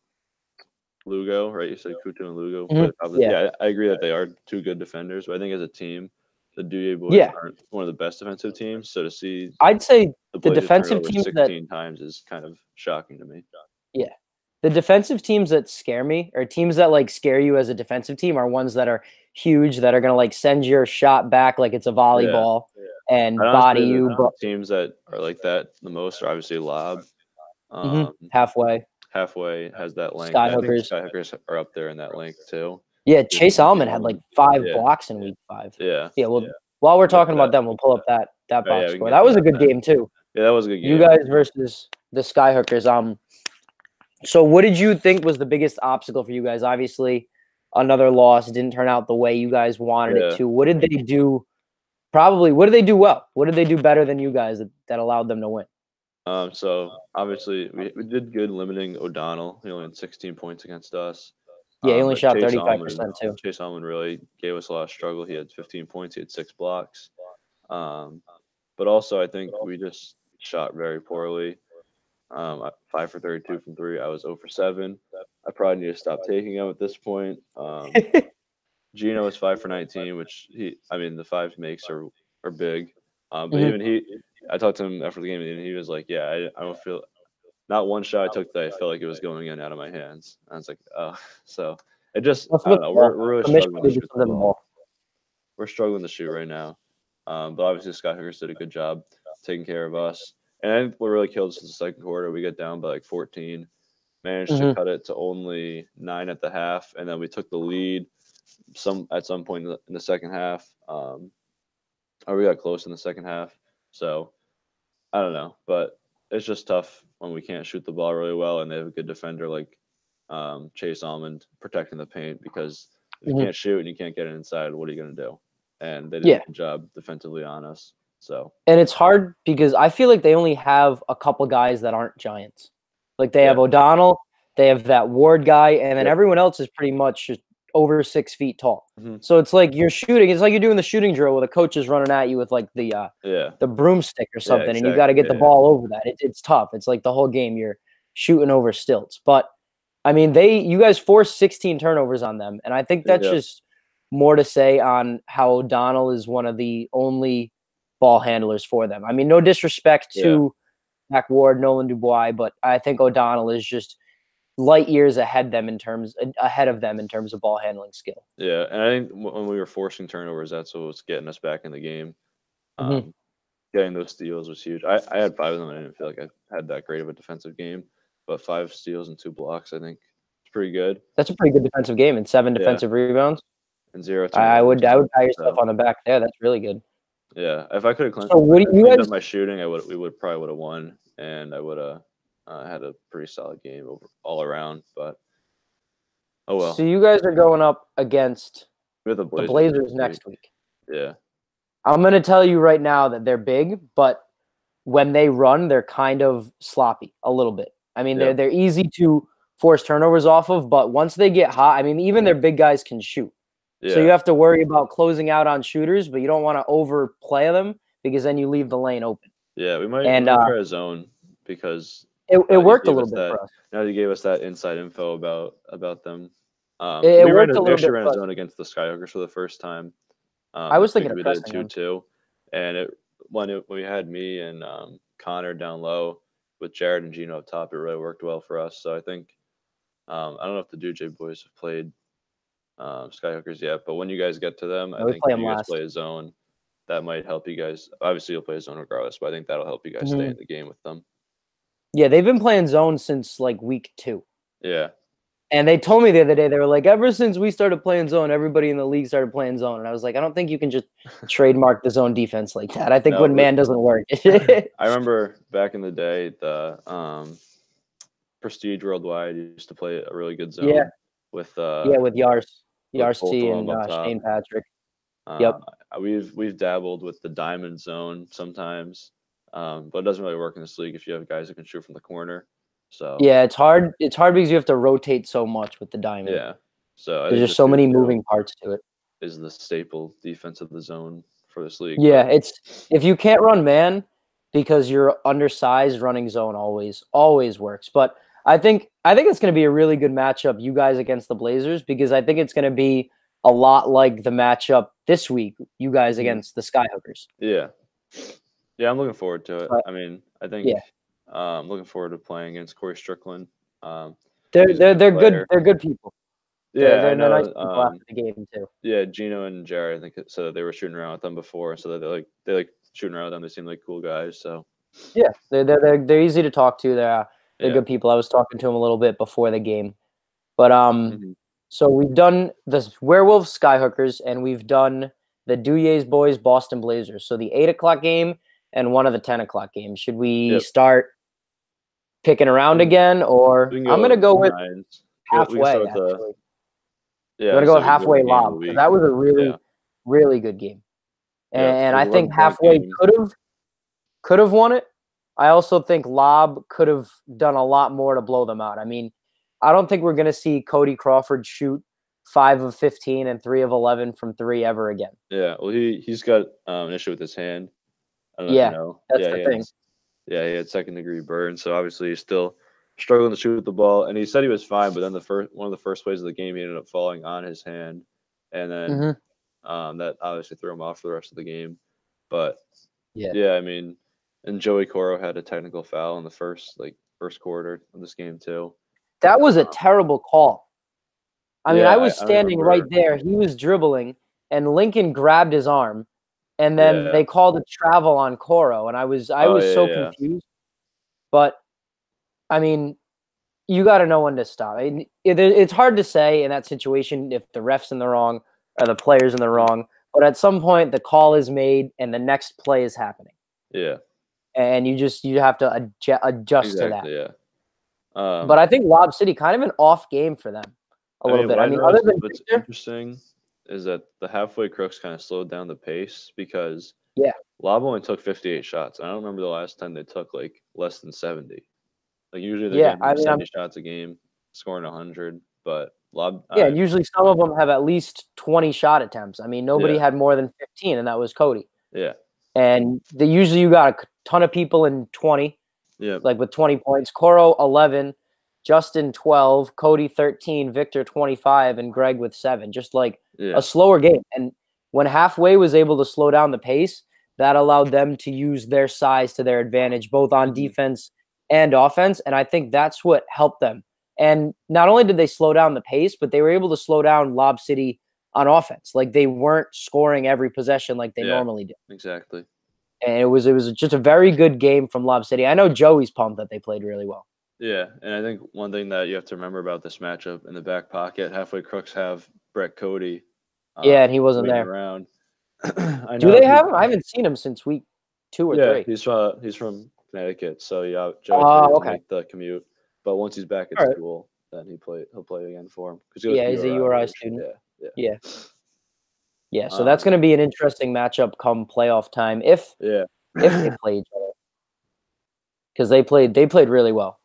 [SPEAKER 2] Lugo, right? You said Kutu and Lugo play
[SPEAKER 1] Mhm.
[SPEAKER 2] the top of the,
[SPEAKER 1] Yeah.
[SPEAKER 2] yeah, I agree that they are two good defenders, but I think as a team, the Douye boys
[SPEAKER 1] Yeah.
[SPEAKER 2] aren't one of the best defensive teams. So to see
[SPEAKER 1] I'd say
[SPEAKER 2] the
[SPEAKER 1] the
[SPEAKER 2] Blazers turn it
[SPEAKER 1] defensive
[SPEAKER 2] over
[SPEAKER 1] teams that
[SPEAKER 2] 16 times is kind of shocking to me.
[SPEAKER 1] yeah. The defensive teams that scare me, or teams that, like, scare you as a defensive team, are ones that are huge, that are gonna, like, send your shot back like it's a
[SPEAKER 2] Yeah.
[SPEAKER 1] volleyball
[SPEAKER 2] I'd
[SPEAKER 1] and
[SPEAKER 2] honestly
[SPEAKER 1] body
[SPEAKER 2] say
[SPEAKER 1] you,
[SPEAKER 2] the
[SPEAKER 1] but
[SPEAKER 2] teams that are like that the most are obviously Lob.
[SPEAKER 1] halfway.
[SPEAKER 2] Halfway has that length. I think
[SPEAKER 1] Skyhookers.
[SPEAKER 2] Skyhookers are up there in that length too.
[SPEAKER 1] Yeah,
[SPEAKER 2] Just
[SPEAKER 1] Chase Allman had, like, 5
[SPEAKER 2] Yeah,
[SPEAKER 1] blocks in week 5.
[SPEAKER 2] yeah.
[SPEAKER 1] Yeah, well, while we're
[SPEAKER 2] We'll get to
[SPEAKER 1] talking about
[SPEAKER 2] that.
[SPEAKER 1] them, we'll pull up that
[SPEAKER 2] Oh, yeah,
[SPEAKER 1] box
[SPEAKER 2] we can
[SPEAKER 1] score.
[SPEAKER 2] get
[SPEAKER 1] That
[SPEAKER 2] to
[SPEAKER 1] was a
[SPEAKER 2] that
[SPEAKER 1] good
[SPEAKER 2] then.
[SPEAKER 1] game too.
[SPEAKER 2] Yeah, that was a good
[SPEAKER 1] You
[SPEAKER 2] game.
[SPEAKER 1] guys versus the Skyhookers. So what did you think was the biggest obstacle for you guys? Obviously, another loss didn't turn out the way you guys wanted it
[SPEAKER 2] Yeah.
[SPEAKER 1] to. What did they do? Probably, what did they do well? What did they do better than you guys that allowed them to win?
[SPEAKER 2] So obviously we did good limiting O'Donnell. He only had 16 points against us.
[SPEAKER 1] Yeah, he only
[SPEAKER 2] But
[SPEAKER 1] shot 35% too.
[SPEAKER 2] Chase Allman really gave us a lot of struggle. He had 15 points. He had 6 blocks. Um, but also I think we just shot very poorly. 5 for 32 from 3. I was 0 for 7. I probably need to stop taking them at this point. Gino was 5 for 19, which I mean, the 5 makes are big. But
[SPEAKER 1] Mhm.
[SPEAKER 2] even I talked to him after the game, and he was like, "Yeah, I don't feel not one shot I took that I felt like it was going in out of my hands." I was like, "Oh," so it just
[SPEAKER 1] Let's
[SPEAKER 2] I
[SPEAKER 1] flip
[SPEAKER 2] don't
[SPEAKER 1] the
[SPEAKER 2] know.
[SPEAKER 1] ball.
[SPEAKER 2] We're really
[SPEAKER 1] Commission
[SPEAKER 2] struggling to
[SPEAKER 1] did
[SPEAKER 2] shoot the
[SPEAKER 1] flip the
[SPEAKER 2] ball.
[SPEAKER 1] ball.
[SPEAKER 2] We're struggling to shoot right now. But obviously, Skyhookers did a good job taking care of us. And I think what really killed us in the second quarter, we get down by like 14, managed to
[SPEAKER 1] Mhm.
[SPEAKER 2] cut it to only 9 at the half, and then we took the lead at some point in the second half. Or we got close in the second half. So I don't know, but it's just tough when we can't shoot the ball really well, and they have a good defender like Chase Almond protecting the paint because if you
[SPEAKER 1] Mhm.
[SPEAKER 2] can't shoot and you can't get it inside, what are you going to do? And they did a
[SPEAKER 1] Yeah.
[SPEAKER 2] good job defensively on us. So
[SPEAKER 1] And it's hard because I feel like they only have a couple guys that aren't giants. Like they
[SPEAKER 2] yeah,
[SPEAKER 1] have O'Donnell, they have that Ward guy, and then
[SPEAKER 2] yep,
[SPEAKER 1] everyone else is pretty much just over 6 feet tall.
[SPEAKER 2] hmm
[SPEAKER 1] So it's like you're shooting. It's like you're doing the shooting drill where the coach is running at you with like
[SPEAKER 2] yeah,
[SPEAKER 1] the broomstick or
[SPEAKER 2] yeah,
[SPEAKER 1] something, and you got to
[SPEAKER 2] exactly,
[SPEAKER 1] get the
[SPEAKER 2] yeah,
[SPEAKER 1] ball over that. It's tough. It's like the whole game you're shooting over stilts. But I mean, you guys forced 16 turnovers on them, and I think that's
[SPEAKER 2] yep,
[SPEAKER 1] just more to say on how O'Donnell is one of the only ball handlers for them. I mean, no disrespect
[SPEAKER 2] yeah,
[SPEAKER 1] to Mac Ward, Nolan Dubois, but I think O'Donnell is just light years ahead of them in terms of ball handling skill.
[SPEAKER 2] yeah. And I think when we were forcing turnovers, that's what was getting us back in the game.
[SPEAKER 1] Mhm.
[SPEAKER 2] Um, Getting those steals was huge. I had 5 of them. I didn't feel like I had that great of a defensive game, but 5 steals and 2 blocks, I think it's pretty good.
[SPEAKER 1] That's a pretty good defensive game and 7
[SPEAKER 2] Yeah,
[SPEAKER 1] defensive rebounds.
[SPEAKER 2] and 0
[SPEAKER 1] I
[SPEAKER 2] turnovers.
[SPEAKER 1] would I would pat yourself
[SPEAKER 2] So
[SPEAKER 1] on the back there. That's really good.
[SPEAKER 2] yeah, if I could have
[SPEAKER 1] So what do you
[SPEAKER 2] cleaned up
[SPEAKER 1] guys?
[SPEAKER 2] my shooting, we would probably would have won, and I would have had a pretty solid game all around. But Oh
[SPEAKER 1] So
[SPEAKER 2] well,
[SPEAKER 1] you guys are going up against
[SPEAKER 2] we have the
[SPEAKER 1] the
[SPEAKER 2] Blazers
[SPEAKER 1] Blazers
[SPEAKER 2] week.
[SPEAKER 1] next week.
[SPEAKER 2] Yeah,
[SPEAKER 1] I'm going to tell you right now that they're big, but when they run, they're kind of sloppy a little bit. I mean,
[SPEAKER 2] Yep.
[SPEAKER 1] they're easy to force turnovers off of, but once they get hot, I mean, even their big guys can shoot. So you
[SPEAKER 2] yeah,
[SPEAKER 1] have to worry about closing out on shooters, but you don't want to overplay them because then you leave the lane open.
[SPEAKER 2] yeah. We
[SPEAKER 1] And
[SPEAKER 2] might try a zone because
[SPEAKER 1] it
[SPEAKER 2] now that you
[SPEAKER 1] worked a
[SPEAKER 2] gave
[SPEAKER 1] little
[SPEAKER 2] us
[SPEAKER 1] bit
[SPEAKER 2] that
[SPEAKER 1] for us.
[SPEAKER 2] now that you gave us that inside info about them.
[SPEAKER 1] It
[SPEAKER 2] We
[SPEAKER 1] worked a little
[SPEAKER 2] actually
[SPEAKER 1] bit
[SPEAKER 2] ran a
[SPEAKER 1] for us.
[SPEAKER 2] zone against the Skyhookers for the first time.
[SPEAKER 1] I was
[SPEAKER 2] This week
[SPEAKER 1] thinking of
[SPEAKER 2] we did
[SPEAKER 1] pressing them.
[SPEAKER 2] 2-2, and when we had me and Connor down low with Jared and Gino up top, it really worked well for us. So I think I don't know if the Duje boys have played Skyhookers yet, but when you guys get to them, I
[SPEAKER 1] No, we
[SPEAKER 2] think
[SPEAKER 1] play
[SPEAKER 2] if
[SPEAKER 1] them
[SPEAKER 2] you guys
[SPEAKER 1] last.
[SPEAKER 2] play a zone, that might help you guys. Obviously, you'll play a zone regardless, but I think that'll help you guys stay
[SPEAKER 1] Mhm.
[SPEAKER 2] in the game with them.
[SPEAKER 1] Yeah, they've been playing zone since like week 2.
[SPEAKER 2] Yeah,
[SPEAKER 1] And they told me the other day, they were like, ever since we started playing zone, everybody in the league started playing zone. And I was like, I don't think you can just trademark the zone defense like that. I think
[SPEAKER 2] no,
[SPEAKER 1] when man doesn't work.
[SPEAKER 2] I remember back in the day, the Prestige Worldwide used to play a really good
[SPEAKER 1] Yeah,
[SPEAKER 2] zone with
[SPEAKER 1] yeah, with
[SPEAKER 2] with
[SPEAKER 1] Yars
[SPEAKER 2] both
[SPEAKER 1] T
[SPEAKER 2] of
[SPEAKER 1] and
[SPEAKER 2] them up top.
[SPEAKER 1] Shane Patrick. Yep.
[SPEAKER 2] Uh, we've dabbled with the diamond zone sometimes, but it doesn't really work in this league if you have guys that can shoot from the corner. So
[SPEAKER 1] Yeah, it's hard. It's hard because you have to rotate so much with the diamond.
[SPEAKER 2] yeah, so I
[SPEAKER 1] There's
[SPEAKER 2] think
[SPEAKER 1] just
[SPEAKER 2] the
[SPEAKER 1] so many
[SPEAKER 2] 2-2
[SPEAKER 1] moving parts to it.
[SPEAKER 2] is the staple defense of the zone for this league.
[SPEAKER 1] Yeah,
[SPEAKER 2] But
[SPEAKER 1] it's if you can't run man because you're undersized, running zone always works. But I think it's going to be a really good matchup, you guys against the Blazers, because I think it's going to be a lot like the matchup this week, you guys
[SPEAKER 2] mhm,
[SPEAKER 1] against the Skyhookers.
[SPEAKER 2] yeah, yeah, I'm looking forward to it.
[SPEAKER 1] So,
[SPEAKER 2] I mean, I think
[SPEAKER 1] yeah,
[SPEAKER 2] I'm looking forward to playing against Corey Strickland. Um,
[SPEAKER 1] they're
[SPEAKER 2] he's a
[SPEAKER 1] they're
[SPEAKER 2] good
[SPEAKER 1] they're good.
[SPEAKER 2] player.
[SPEAKER 1] They're good people. They're
[SPEAKER 2] Yeah, I
[SPEAKER 1] they're, they're nice
[SPEAKER 2] know.
[SPEAKER 1] people after the game too.
[SPEAKER 2] Yeah, Gino and Jared, I think so. They were shooting around with them before, so they like shooting around with them. They seem like cool guys. So
[SPEAKER 1] Yeah, they're easy to talk to. They're
[SPEAKER 2] yeah,
[SPEAKER 1] good people. I was talking to them a little bit before the game. But
[SPEAKER 2] hmm
[SPEAKER 1] so we've done the Werewolves Skyhookers and we've done the Duyes Boys Boston Blazers. So the 8 o'clock game and one of the 10 o'clock games. Should we
[SPEAKER 2] yep.
[SPEAKER 1] start picking around
[SPEAKER 2] We
[SPEAKER 1] again,
[SPEAKER 2] we
[SPEAKER 1] or
[SPEAKER 2] can
[SPEAKER 1] I'm gonna
[SPEAKER 2] go
[SPEAKER 1] go with
[SPEAKER 2] nines. We can start
[SPEAKER 1] halfway?
[SPEAKER 2] with the
[SPEAKER 1] Actually, I'm
[SPEAKER 2] yeah.
[SPEAKER 1] gonna
[SPEAKER 2] I
[SPEAKER 1] go
[SPEAKER 2] said
[SPEAKER 1] with
[SPEAKER 2] we can go with
[SPEAKER 1] halfway
[SPEAKER 2] the game of the
[SPEAKER 1] lob because
[SPEAKER 2] week.
[SPEAKER 1] that was a
[SPEAKER 2] Yeah,
[SPEAKER 1] really good game,
[SPEAKER 2] yep.
[SPEAKER 1] and
[SPEAKER 2] It was
[SPEAKER 1] I
[SPEAKER 2] an
[SPEAKER 1] think
[SPEAKER 2] 11-point
[SPEAKER 1] halfway
[SPEAKER 2] game.
[SPEAKER 1] could have won it. I also think Lob could have done a lot more to blow them out. I mean, I don't think we're going to see Cody Crawford shoot 5 of 15 and 3 of 11 from 3 ever again.
[SPEAKER 2] Yeah. Well, he's got an issue with his hand. I don't know if you
[SPEAKER 1] Yeah,
[SPEAKER 2] know.
[SPEAKER 1] that's the thing.
[SPEAKER 2] He had second-degree burn, so obviously he's still struggling to shoot the ball. And he said he was fine, but then one of the first plays of the game, he ended up falling on his hand, and then
[SPEAKER 1] Mhm.
[SPEAKER 2] that obviously threw him off for the rest of the game. But
[SPEAKER 1] Yeah.
[SPEAKER 2] yeah, I mean, and Joey Coro had a technical foul in the first quarter of this game too.
[SPEAKER 1] That was a terrible call. I mean,
[SPEAKER 2] Yeah,
[SPEAKER 1] I was
[SPEAKER 2] I
[SPEAKER 1] standing right
[SPEAKER 2] remember.
[SPEAKER 1] there. He was dribbling, and Lincoln grabbed his arm, and then
[SPEAKER 2] Yeah.
[SPEAKER 1] they called a travel on Coro, and I
[SPEAKER 2] Oh
[SPEAKER 1] was
[SPEAKER 2] yeah,
[SPEAKER 1] so
[SPEAKER 2] yeah,
[SPEAKER 1] confused. But I mean, you got to know when to stop. It's hard to say in that situation if the ref's in the wrong or the player's in the
[SPEAKER 2] Mhm.
[SPEAKER 1] wrong. But at some point, the call is made and the next play is happening,
[SPEAKER 2] Yeah.
[SPEAKER 1] and you have to adjust to that.
[SPEAKER 2] Exactly. Yeah.
[SPEAKER 1] But I think Lob City kind of an off game for them a
[SPEAKER 2] I
[SPEAKER 1] little
[SPEAKER 2] mean,
[SPEAKER 1] bit.
[SPEAKER 2] what
[SPEAKER 1] I
[SPEAKER 2] I
[SPEAKER 1] mean, other
[SPEAKER 2] noticed
[SPEAKER 1] than
[SPEAKER 2] what's
[SPEAKER 1] Victor,
[SPEAKER 2] interesting is that the halfway crooks kind of slowed down the pace because
[SPEAKER 1] yeah,
[SPEAKER 2] Lob only took 58 shots. I don't remember the last time they took like less than 70. Like usually they're
[SPEAKER 1] yeah.
[SPEAKER 2] getting
[SPEAKER 1] I
[SPEAKER 2] like
[SPEAKER 1] mean,
[SPEAKER 2] 70 shots a game, scoring 100. But Lob,
[SPEAKER 1] yeah. And usually some of them have at least 20 shot attempts. I mean, nobody
[SPEAKER 2] yeah,
[SPEAKER 1] had more than 15, and that was Cody.
[SPEAKER 2] yeah,
[SPEAKER 1] And usually you got a ton of people in 20.
[SPEAKER 2] yeah,
[SPEAKER 1] Like with 20 points. Coro 11, Justin 12, Cody 13, Victor 25, and Greg with 7. Just like a
[SPEAKER 2] yeah,
[SPEAKER 1] slower game. And when halfway was able to slow down the pace, that allowed them to use their size to their advantage, both on
[SPEAKER 2] hmm
[SPEAKER 1] defense and offense. And I think that's what helped them. And not only did they slow down the pace, but they were able to slow down Lob City on offense. Like they weren't scoring every possession like they
[SPEAKER 2] yeah,
[SPEAKER 1] normally do.
[SPEAKER 2] exactly.
[SPEAKER 1] And it was just a very good game from Lob City. I know Joey's pumped that they played really well.
[SPEAKER 2] Yeah, and I think one thing that you have to remember about this matchup in the back pocket, halfway crooks have Brett Cody
[SPEAKER 1] Yeah, and he wasn't
[SPEAKER 2] waiting
[SPEAKER 1] there.
[SPEAKER 2] around. I
[SPEAKER 1] Do
[SPEAKER 2] know
[SPEAKER 1] they
[SPEAKER 2] he,
[SPEAKER 1] have him? I haven't seen him since week 2 or
[SPEAKER 2] yeah,
[SPEAKER 1] 3.
[SPEAKER 2] He's from Connecticut, so yeah, Joey said he
[SPEAKER 1] Oh,
[SPEAKER 2] doesn't
[SPEAKER 1] okay.
[SPEAKER 2] make the commute, but once he's back at
[SPEAKER 1] All right.
[SPEAKER 2] school, then he'll play again for him because he goes
[SPEAKER 1] Yeah,
[SPEAKER 2] to
[SPEAKER 1] he's a
[SPEAKER 2] URI.
[SPEAKER 1] URI student.
[SPEAKER 2] Yeah.
[SPEAKER 1] Yeah. Yeah, so that's going to be an interesting matchup come playoff time if
[SPEAKER 2] Yeah.
[SPEAKER 1] they play each other, because they played really well.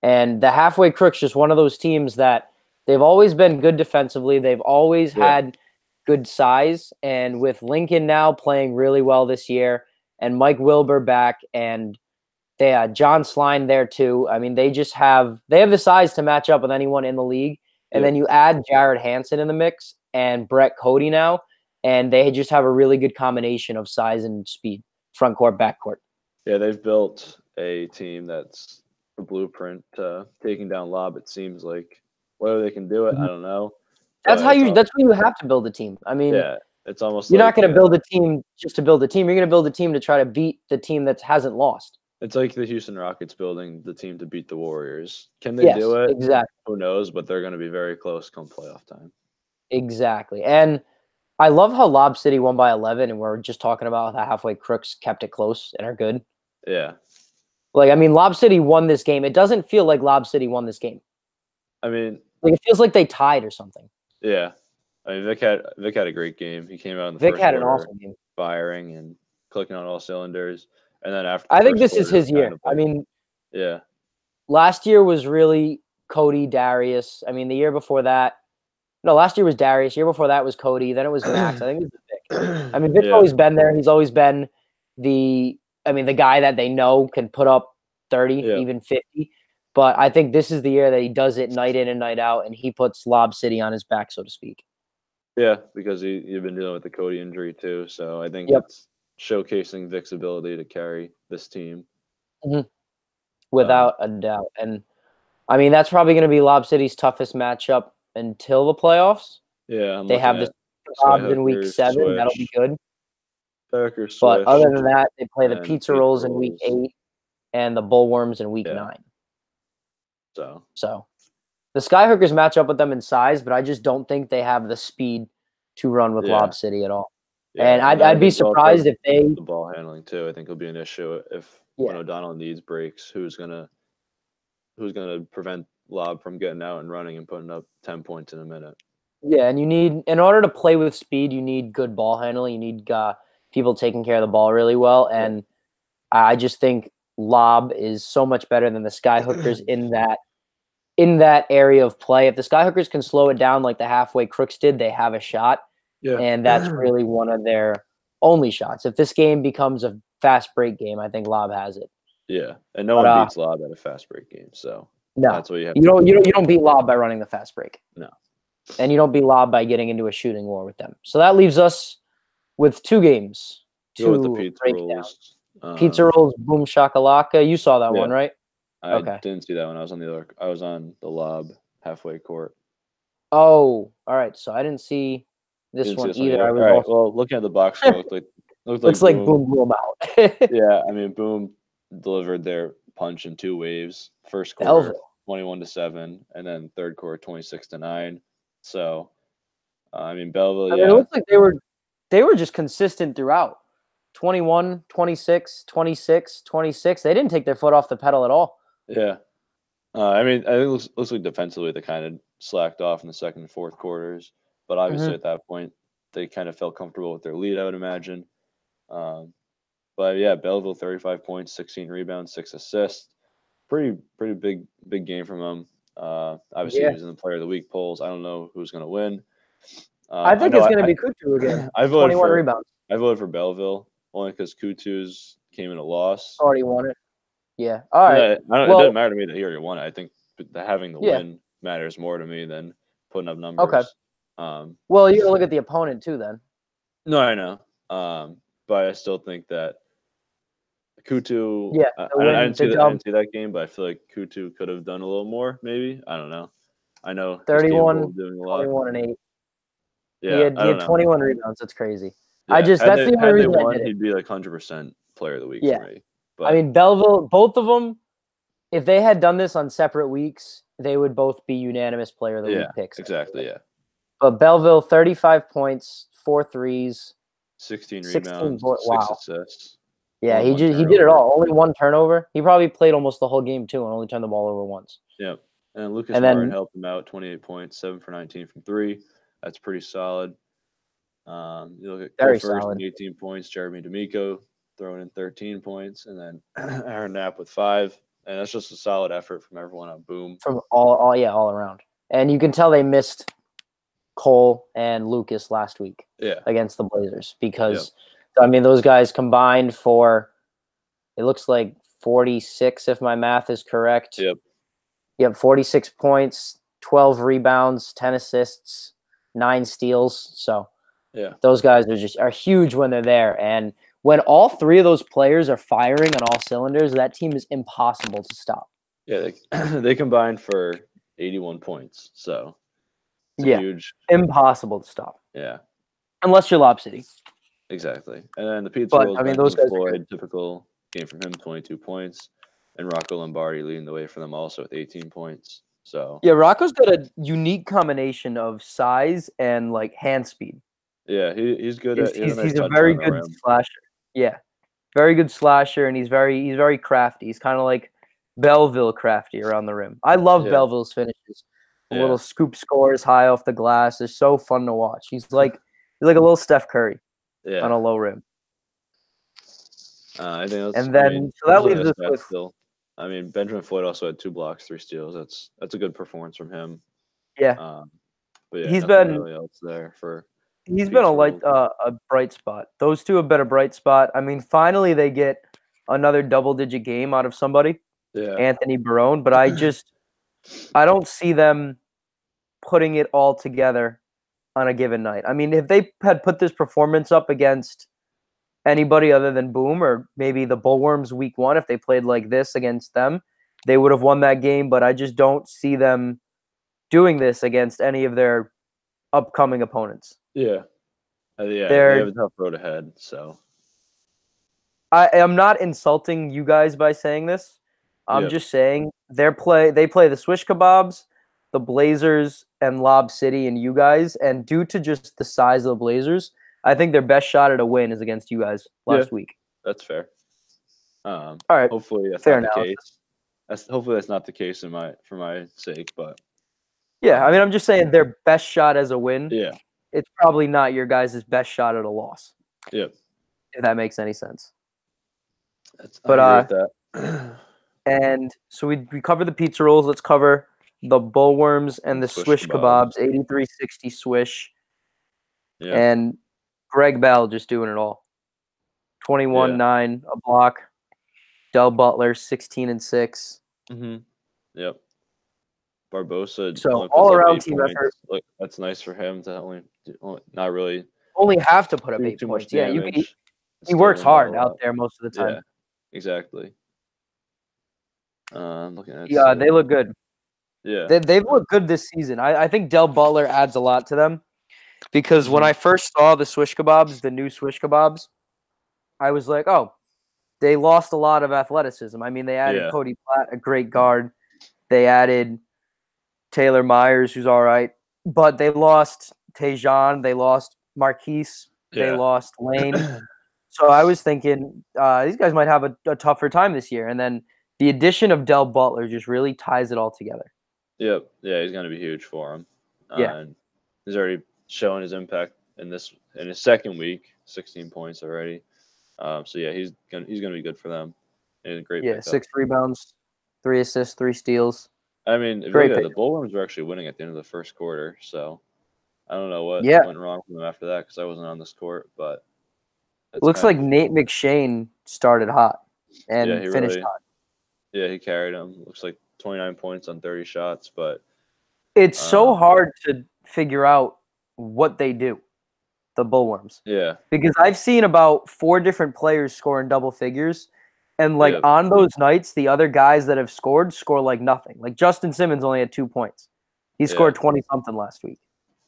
[SPEAKER 1] And the Halfway Crooks, just one of those teams that they've always been good defensively. They've always had good size, and with Lincoln now playing really well this year, and Mike Wilbur back, and they had John Sline there too. I mean, they have the size to match up with anyone in the league. And then you add Jared Hansen in the mix and Brett Cody now, and they just have a really good combination of size and speed, front court, back court.
[SPEAKER 2] Yeah, they've built a team that's a blueprint taking down lob. It seems like whether they can do it, I don't know.
[SPEAKER 1] That's when you have to build a team. I mean,
[SPEAKER 2] it's almost
[SPEAKER 1] you're not going to build a team just to build a team. You're going to build a team to try to beat the team that hasn't lost.
[SPEAKER 2] It's like the Houston Rockets building the team to beat the Warriors. Can they do it?
[SPEAKER 1] Exactly.
[SPEAKER 2] Who knows? But they're going to be very close come playoff time.
[SPEAKER 1] Exactly. And I love how Lob City won by 11, and we're just talking about how Halfway Crooks kept it close and are good.
[SPEAKER 2] Yeah.
[SPEAKER 1] Like, I mean, Lob City won this game. It doesn't feel like Lob City won this game.
[SPEAKER 2] I mean,
[SPEAKER 1] like it feels like they tied or something.
[SPEAKER 2] Yeah. I mean, Vic had a great game. He came out in the
[SPEAKER 1] Vic
[SPEAKER 2] first
[SPEAKER 1] had an
[SPEAKER 2] quarter,
[SPEAKER 1] awesome game,
[SPEAKER 2] firing and clicking on all cylinders. And then after,
[SPEAKER 1] I think this is his year. I mean, last year was really Cody, Darius. I mean, the year before that, no, last year was Darius. Year before that was Cody. Then it was Max. I think it was Vic. I mean, Vic's always been there. He's always been the guy that they know can put up 30, even 50. But I think this is the year that he does it night in and night out, and he puts Lob City on his back, so to speak.
[SPEAKER 2] Yeah, because you've been dealing with the Cody injury too. So I think it's showcasing Vic's ability to carry this team.
[SPEAKER 1] Without a doubt. And, I mean, that's probably going to be Lob City's toughest matchup until the playoffs.
[SPEAKER 2] Yeah.
[SPEAKER 1] They have the Lobs in week 7.
[SPEAKER 2] Swish.
[SPEAKER 1] That'll be good.
[SPEAKER 2] Packers,
[SPEAKER 1] but other than that, they play the Pizza Rolls in week 8 and the Bullworms in week 9. So the Skyhookers match up with them in size, but I just don't think they have the speed to run with Lob City at all. And I'd be surprised if
[SPEAKER 2] the ball handling too. I think it'll be an issue if when O'Donnell needs breaks, who's gonna prevent Lob from getting out and running and putting up 10 points in a minute.
[SPEAKER 1] Yeah, and in order to play with speed, you need good ball handling. You need people taking care of the ball really well. And I just think Lob is so much better than the Skyhookers in that area of play. If the Skyhookers can slow it down like the Halfway Crooks did, they have a shot. Yeah. And that's really one of their only shots. If this game becomes a fast break game, I think Lob has it.
[SPEAKER 2] Yeah, and no one beats Lob at a fast break game. So
[SPEAKER 1] no,
[SPEAKER 2] that's what you have.
[SPEAKER 1] You don't beat Lob by running the fast break.
[SPEAKER 2] No,
[SPEAKER 1] and you don't beat Lob by getting into a shooting war with them. So that leaves us with 2 games to break down. Pizza Rolls, Boom Shakalaka. You saw that one, right?
[SPEAKER 2] I didn't see that one. I was on the Lob halfway court.
[SPEAKER 1] Oh, all right. So I didn't see this one either.
[SPEAKER 2] All right. Well, looking at the box score, looks like
[SPEAKER 1] Boom blew them out.
[SPEAKER 2] Yeah, I mean, Boom delivered their punch in 2 waves. First quarter, 21-7, and then third quarter, 26-9. So, I mean, Belleville.
[SPEAKER 1] It looks like they were just consistent throughout. 21, 26, 26, 26. They didn't take their foot off the pedal at all.
[SPEAKER 2] Yeah. I mean, I think it looks like defensively they kind of slacked off in the second and fourth quarters. But obviously at that point, they kind of felt comfortable with their lead, I would imagine. But yeah, Belleville, 35 points, 16 rebounds, 6 assists. Pretty big game from them. Obviously, he was in the Player of the Week polls. I don't know who's going to win.
[SPEAKER 1] I think it's going to be Kutu again. 21 rebounds.
[SPEAKER 2] I voted for Belleville only because Kutu's came in a loss.
[SPEAKER 1] Already won it. Yeah. All right.
[SPEAKER 2] It doesn't matter to me that he already won it. I think having the win matters more to me than putting up numbers.
[SPEAKER 1] Okay. Well, you got to look at the opponent too, then.
[SPEAKER 2] No, I know. But I still think that Kutu.
[SPEAKER 1] Yeah.
[SPEAKER 2] I didn't see that game, but I feel like Kutu could have done a little more. Maybe I don't know. I know
[SPEAKER 1] 31,
[SPEAKER 2] doing a lot.
[SPEAKER 1] 21 and 8.
[SPEAKER 2] Yeah,
[SPEAKER 1] he had 21 rebounds. That's crazy.
[SPEAKER 2] Yeah,
[SPEAKER 1] that's the only reason I did it.
[SPEAKER 2] He'd be like 100% Player of the Week for me. But,
[SPEAKER 1] I mean, Belleville, both of them, if they had done this on separate weeks, they would both be unanimous Player of the Week picks.
[SPEAKER 2] Exactly, yeah.
[SPEAKER 1] But Belleville, 35 points, 4 threes,
[SPEAKER 2] 16 rebounds, 6 assists.
[SPEAKER 1] Yeah, he did it all. Only 1 turnover. He probably played almost the whole game too, and only turned the ball over once.
[SPEAKER 2] Yeah. And Lucas
[SPEAKER 1] And
[SPEAKER 2] Martin
[SPEAKER 1] then
[SPEAKER 2] helped him out, 28 points, 7 for 19 from three. That's pretty solid. You look at Cole
[SPEAKER 1] very
[SPEAKER 2] Ferguson,
[SPEAKER 1] solid
[SPEAKER 2] 18 points, Jeremy D'Amico throwing in 13 points, and then Aaron Knapp with 5. And that's just a solid effort from everyone on Boom.
[SPEAKER 1] from all around. And you can tell they missed Cole and Lucas last week
[SPEAKER 2] Yeah.
[SPEAKER 1] against the Blazers because, I mean, those guys combined for, it looks like 46, if my math is correct.
[SPEAKER 2] Yep.
[SPEAKER 1] Yep, 46 points, 12 rebounds, 10 assists, 9 steals. So
[SPEAKER 2] Yeah.
[SPEAKER 1] those guys are huge when they're there. And when all three of those players are firing on all cylinders, that team is impossible to stop.
[SPEAKER 2] Yeah, they combined for 81 points. So it's a huge.
[SPEAKER 1] Impossible to stop.
[SPEAKER 2] Yeah.
[SPEAKER 1] Unless you're Lob City.
[SPEAKER 2] Exactly. And then the Pizza Rolls,
[SPEAKER 1] I mean, those
[SPEAKER 2] Benjamin
[SPEAKER 1] guys
[SPEAKER 2] Floyd, typical game from him, 22 points. And Rocco Lombardi leading the way for them also with 18 points. So
[SPEAKER 1] yeah, Rocco's got a unique combination of size and like hand speed.
[SPEAKER 2] yeah, he's good at.
[SPEAKER 1] He's a very good slasher. Yeah, very good slasher, and he's very crafty. He's kind of like Belleville crafty around the rim. I love Belleville's finishes. The little scoop scores high off the glass is so fun to watch. He's like a little Steph Curry on a low rim.
[SPEAKER 2] I think
[SPEAKER 1] and then so that leaves us with.
[SPEAKER 2] Still. I mean, Benjamin Floyd also had 2 blocks, 3 steals. That's a good performance from him.
[SPEAKER 1] Yeah.
[SPEAKER 2] But yeah,
[SPEAKER 1] he's been
[SPEAKER 2] really else there for.
[SPEAKER 1] He's been a bright spot. Those two have been a bright spot. I mean, finally they get another double-digit game out of somebody, Anthony Barone. But I don't see them putting it all together on a given night. I mean, if they had put this performance up against anybody other than Boom or maybe the Bullworms week 1, if they played like this against them, they would have won that game. But I just don't see them doing this against any of their upcoming opponents.
[SPEAKER 2] Yeah. They have a tough road ahead, so.
[SPEAKER 1] I am not insulting you guys by saying this. I'm just saying they play the Swish Kebabs, the Blazers, and Lob City and you guys. And due to just the size of the Blazers, I think their best shot at a win is against you guys last week.
[SPEAKER 2] That's fair. All
[SPEAKER 1] right.
[SPEAKER 2] Hopefully that's not the case. Hopefully that's not the case for my sake, but.
[SPEAKER 1] Yeah, I mean, I'm just saying their best shot as a win.
[SPEAKER 2] Yeah.
[SPEAKER 1] It's probably not your guys' best shot at a loss.
[SPEAKER 2] Yep.
[SPEAKER 1] If that makes any sense.
[SPEAKER 2] I agree with that.
[SPEAKER 1] And so we covered the pizza rolls. Let's cover the Bullworms and the Swish Kebabs. 83-60 Swish. Yeah. And Greg Bell just doing it all. 21-9 a block. Del Butler 16-6.
[SPEAKER 2] Mm-hmm. Yep. Barbosa.
[SPEAKER 1] So all around team effort.
[SPEAKER 2] Look, that's nice for him to only not really.
[SPEAKER 1] Only have to put up 8 points. Yeah, he works hard out there most of the time.
[SPEAKER 2] Yeah, exactly. Looking at
[SPEAKER 1] they look good.
[SPEAKER 2] Yeah,
[SPEAKER 1] they've looked good this season. I think Del Butler adds a lot to them because when I first saw the Swish Kebabs, the new Swish Kebabs, I was like, oh, they lost a lot of athleticism. I mean, they added Cody Platt, a great guard. They added Taylor Myers, who's all right, but they lost Tejan, they lost Marquise, they lost Lane. So I was thinking these guys might have a tougher time this year. And then the addition of Del Butler just really ties it all together.
[SPEAKER 2] Yep. Yeah, he's going to be huge for him. And he's already showing his impact in his second week, 16 points already. So yeah, he's gonna be good for them. And a great pickup. 6
[SPEAKER 1] rebounds, 3 assists, 3 steals.
[SPEAKER 2] I mean, if you look at the Bullworms were actually winning at the end of the first quarter, so I don't know what went wrong for them after that because I wasn't on this court, but
[SPEAKER 1] it looks like Nate McShane started hot and finished hot.
[SPEAKER 2] Yeah, he carried him. Looks like 29 points on 30 shots, but
[SPEAKER 1] it's so hard to figure out what they do, the Bullworms.
[SPEAKER 2] Yeah.
[SPEAKER 1] Because I've seen about 4 different players score in double figures. And, on those nights, the other guys that have score like nothing. Like, Justin Simmons only had 2 points. He scored 20-something last week.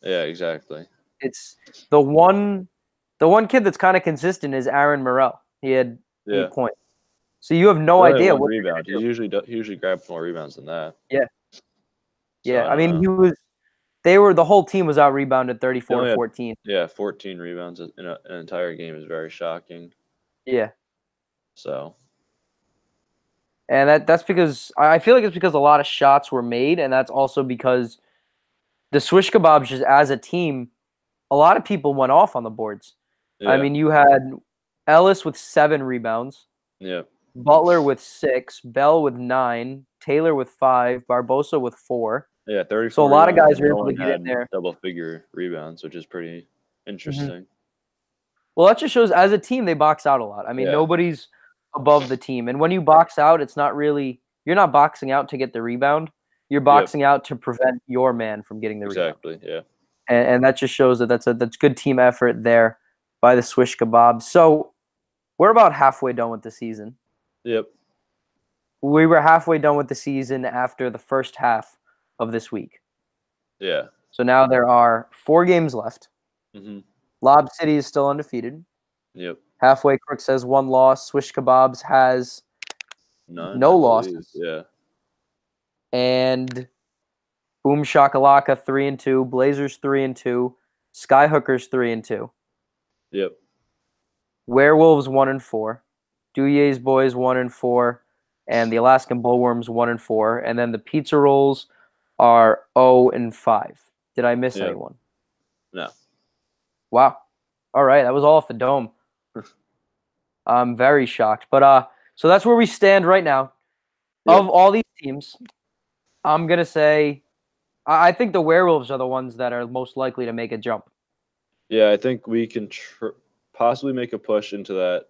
[SPEAKER 2] Yeah, exactly.
[SPEAKER 1] It's the one kid that's kind of consistent is Aaron Morrell. He had 8 points. So you have no idea what
[SPEAKER 2] rebound. He usually grabs more rebounds than that.
[SPEAKER 1] Yeah. Yeah, I mean, the whole team was out-rebounded 34-14.
[SPEAKER 2] Yeah, 14 rebounds in an entire game is very shocking.
[SPEAKER 1] Yeah.
[SPEAKER 2] So...
[SPEAKER 1] And that's because I feel like it's because a lot of shots were made, and that's also because the Swish Kebabs, just as a team, a lot of people went off on the boards. I
[SPEAKER 2] Yeah.
[SPEAKER 1] mean, you had Ellis with 7 rebounds,
[SPEAKER 2] Yeah.
[SPEAKER 1] Butler with 6, Bell with 9, Taylor with 5, Barbosa with 4.
[SPEAKER 2] Yeah, 34
[SPEAKER 1] So a lot of
[SPEAKER 2] rebounds,
[SPEAKER 1] guys
[SPEAKER 2] and
[SPEAKER 1] were
[SPEAKER 2] no
[SPEAKER 1] able to
[SPEAKER 2] one
[SPEAKER 1] get in
[SPEAKER 2] had
[SPEAKER 1] there.
[SPEAKER 2] double-figure rebounds, which is pretty interesting.
[SPEAKER 1] Well, that just shows as a team they box out a lot. I mean,
[SPEAKER 2] Yeah.
[SPEAKER 1] nobody's above the team. And when you box out, it's not really you're not boxing out to get the rebound. You're boxing out to prevent your man from getting the rebound.
[SPEAKER 2] Exactly. Yeah.
[SPEAKER 1] And that just shows that that's good team effort there by the Swish Kebabs. So we're about halfway done with the season.
[SPEAKER 2] Yep.
[SPEAKER 1] We were halfway done with the season after the first half of this week.
[SPEAKER 2] Yeah.
[SPEAKER 1] So now there are 4 games left.
[SPEAKER 2] Mm-hmm.
[SPEAKER 1] Lob City is still undefeated.
[SPEAKER 2] Yep.
[SPEAKER 1] Halfway Crooks has 1 loss. Swish Kebabs has
[SPEAKER 2] None.
[SPEAKER 1] no
[SPEAKER 2] I believe.
[SPEAKER 1] losses.
[SPEAKER 2] Yeah.
[SPEAKER 1] And Boom Shakalaka 3-2, Blazers 3-2, Skyhookers 3-2,
[SPEAKER 2] Yep.
[SPEAKER 1] Werewolves 1-4, Duyer's Boys 1-4, and the Alaskan Bullworms 1-4, and then the Pizza Rolls are 0-5. Did I miss anyone?
[SPEAKER 2] No.
[SPEAKER 1] Wow. All right, that was all off the dome. I'm very shocked, but so that's where we stand right now.
[SPEAKER 2] Yep.
[SPEAKER 1] Of all these teams, I'm gonna say I think the Werewolves are the ones that are most likely to make a jump.
[SPEAKER 2] Yeah, I think we can possibly make a push into that.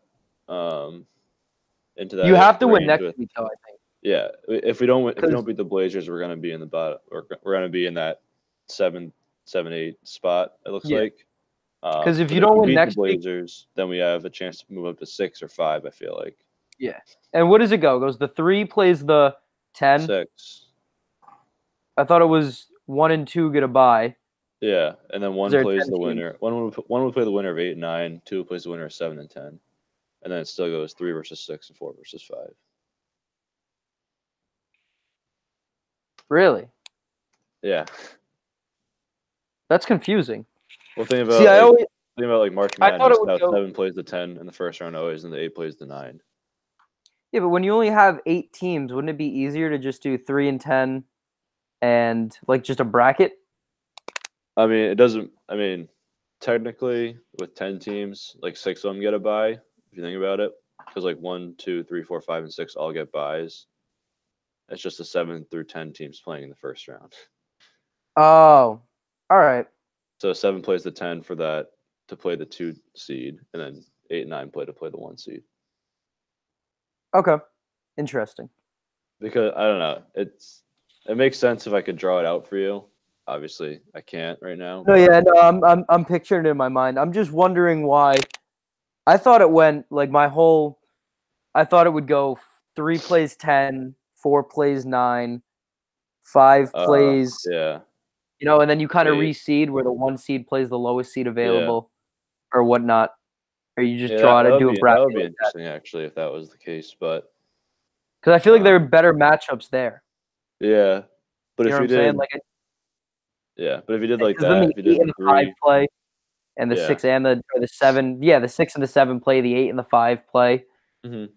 [SPEAKER 1] You have to win next week, though. I think.
[SPEAKER 2] Yeah, if we don't beat the Blazers, we're gonna be in the bottom. We're gonna be in that 7, 8 spot. It looks like.
[SPEAKER 1] Because if you don't win next
[SPEAKER 2] week, Blazers, then we have a chance to move up to 6 or 5. I feel like.
[SPEAKER 1] Yeah, and what does it go? It goes the 3 plays the 10.
[SPEAKER 2] 6.
[SPEAKER 1] I thought it was 1 and 2 get a bye.
[SPEAKER 2] Yeah, and then 1 plays the winner. One would play the winner of 8 and 9. 2 plays the winner of 7 and 10, and then it still goes 3 versus 6 and 4 versus 5.
[SPEAKER 1] Really?
[SPEAKER 2] Yeah.
[SPEAKER 1] That's confusing.
[SPEAKER 2] Well, think about March Madness.
[SPEAKER 1] I thought it would
[SPEAKER 2] how 7 plays the 10 in the first round always, and the 8 plays the 9.
[SPEAKER 1] Yeah, but when you only have 8 teams, wouldn't it be easier to just do 3 and 10 and like just a bracket?
[SPEAKER 2] I mean, it doesn't. I mean, technically, with 10 teams, like 6 of them get a bye. If you think about it, because like 1, 2, 3, 4, 5, and 6 all get byes. It's just the 7 through 10 teams playing in the first round.
[SPEAKER 1] Oh, all right.
[SPEAKER 2] So 7 plays the 10 for that to play the 2 seed, and then 8 and 9 play to play the 1 seed.
[SPEAKER 1] Okay, interesting.
[SPEAKER 2] Because I don't know, it makes sense if I could draw it out for you. Obviously, I can't right now.
[SPEAKER 1] No, I'm picturing it in my mind. I'm just wondering why. I thought it went like I thought it would go 3 plays 10, 4 plays 9, 5 plays.
[SPEAKER 2] Yeah.
[SPEAKER 1] You know, and then you kind of reseed where the 1 seed plays the lowest seed available, or whatnot. Or you just draw to do a bracket.
[SPEAKER 2] That would be interesting, actually, if that was the case. But
[SPEAKER 1] because I feel like there are better matchups there.
[SPEAKER 2] Yeah, but
[SPEAKER 1] you know
[SPEAKER 2] if you did,
[SPEAKER 1] saying? Like,
[SPEAKER 2] but if you did like that, if you did
[SPEAKER 1] the 5 play, and the 6 and the 7, the 6 and the 7 play, the 8 and the 5 play.
[SPEAKER 2] Mm-hmm.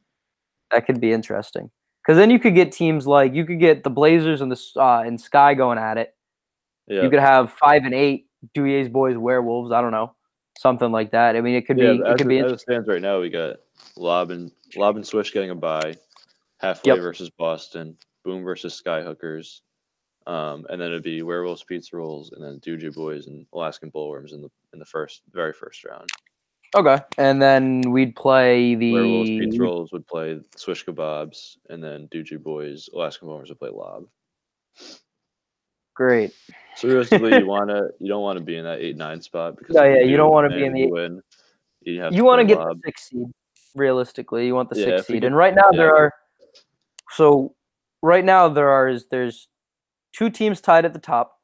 [SPEAKER 1] That could be interesting. Because then you could get teams like you could get the Blazers and the and Sky going at it. Yeah. You could have 5 and 8 Duyer's Boys Werewolves. I don't know, something like that. I mean, it could be. It could be.
[SPEAKER 2] As it stands right now, we got Lob and Swish getting a bye, halfway versus Boston, Boom versus Skyhookers, and then it'd be Werewolves, Pizza Rolls, and then Dujay Boys and Alaskan Bullworms in the very first round.
[SPEAKER 1] Okay, and then we'd play the
[SPEAKER 2] Werewolves, Pizza Rolls would play Swish Kebabs, and then Dujay Boys, Alaskan Bullworms would play Lob.
[SPEAKER 1] Great.
[SPEAKER 2] So realistically, you don't want to be in that 8-9 spot because
[SPEAKER 1] you don't want to be in the
[SPEAKER 2] win.
[SPEAKER 1] You want to get the 6 seed. Realistically, you want the 6 seed, and right now there's 2 teams tied at the top.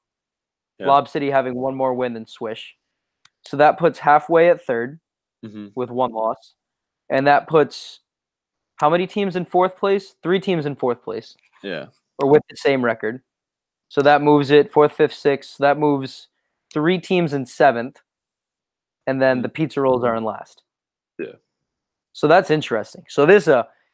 [SPEAKER 1] Yeah. Lob City having 1 more win than Swish, so that puts halfway at 3rd with 1 loss, and that puts how many teams in 4th place? 3 teams in 4th place.
[SPEAKER 2] Yeah,
[SPEAKER 1] or with the same record. So that moves it 4th, 5th, 6th. That moves 3 teams in 7th, and then the Pizza Rolls are in last.
[SPEAKER 2] Yeah.
[SPEAKER 1] So that's interesting. So this